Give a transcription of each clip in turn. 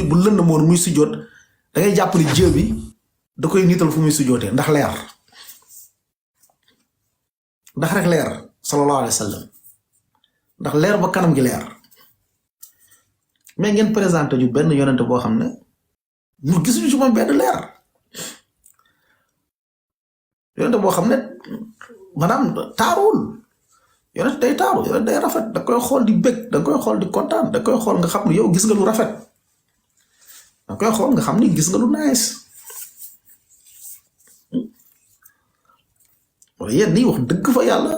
bu lënd moon muy sujjoot da ngay jàpp ni jë bi da koy niital fu muy sujjootee ndax leer ndax rek leer sallallahu alayhi wa sallam ndax leer ba kanam gi leer mais ngeen présenté ju benn yonente boo xam ne ñu gisuñu ci moom benn leer yonente boo xam ne maanaam taaruwul yonente day taaru yonente day rafet da koy xool di bëgg da koy xool di kontaan da koy xool nga xam ne yow gis nga lu rafet da koy xool nga xam ni gis nga lu nice wala yéen nii wax dëgg fa yàlla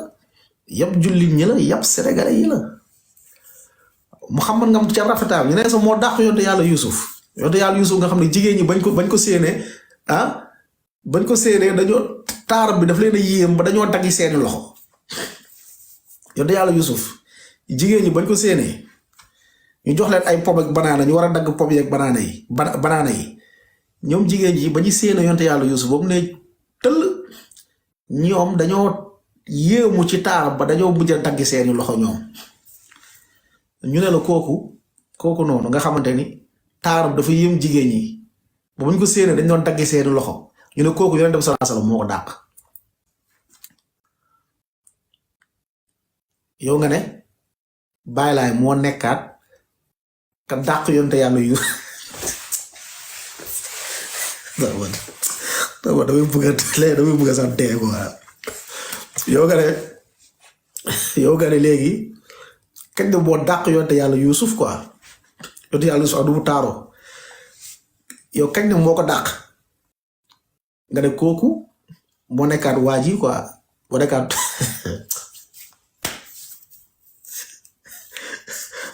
yab jullit ñi la yab sénégalais yi la Muhammad ngam ca rafetaam ñu ne sa moo dàq yonte yàlla Yusuf nga xam ne jigéen ñi bañ ko séenee bañ ko séenee dañoo taar bi daf leen a yéem ba dañoo daggi seeni loxo yonte yàlla Yusuf jigéen ñi bañ ko séenee ñu jox leen ay pom ak banaana ñu war a dagg pom yi ak banaana yi ñoom jigéen ñi ba ñu séenee yonte yàlla Yusuf boobu ne tëll ñoom dañoo yéemu ci taar ba dañoo mujj a daggi seeni loxo ñoom ñu ne la kooku noonu nga xamante ni taaram dafa yéem jigéen ñi ba buñ ko séenee dañ doon daggi seeni loxo ñu ne kooku yonent bi sallallahu alayhi wasallam moo ko dàq yow nga ne bàyyi laay moo nekkaat ka dàq yonte yàlla yu damay bëgg a sax dee quoi yow nga ne léegi kañ ne moo dàq yonte yàlla Yuusuf quoi yonte yàlla Yuusuf ak du mu taaroo yow kañ ne moo ko dàq nga ne kooku moo nekkaat waa ji quoi moo nekkaat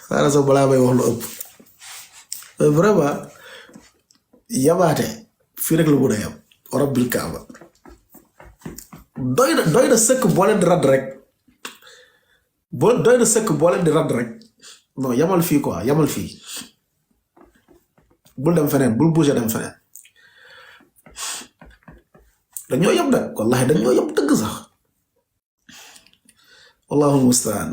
xaaral sax balaa may wax lu ëpp vraiment yabaate fii rek la mun a yam rabbil kaaba doy na sëkk boo leen di radd rek doy na sëkk boo leen di radd rek non yamal fii quoi yamal fii bul dem feneen bul bouger dem feneen dañoo yem nag wallahi dañoo yem dëgg sax wallaahu mustaan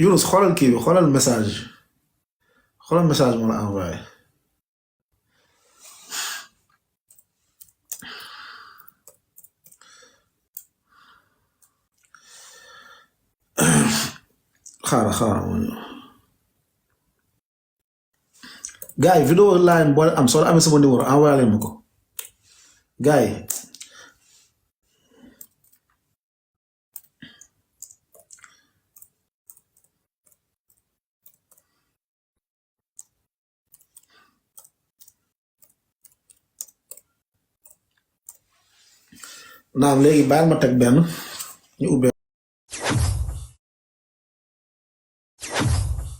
Yunus xoolal kii bi xoolal message moo la envoyé xaaral ma ñëw gars yi vidéo line boo am soo la amee sama numéro envoyé leen ma ko gars yi naam léegi baal ma teg benn ñu ubbee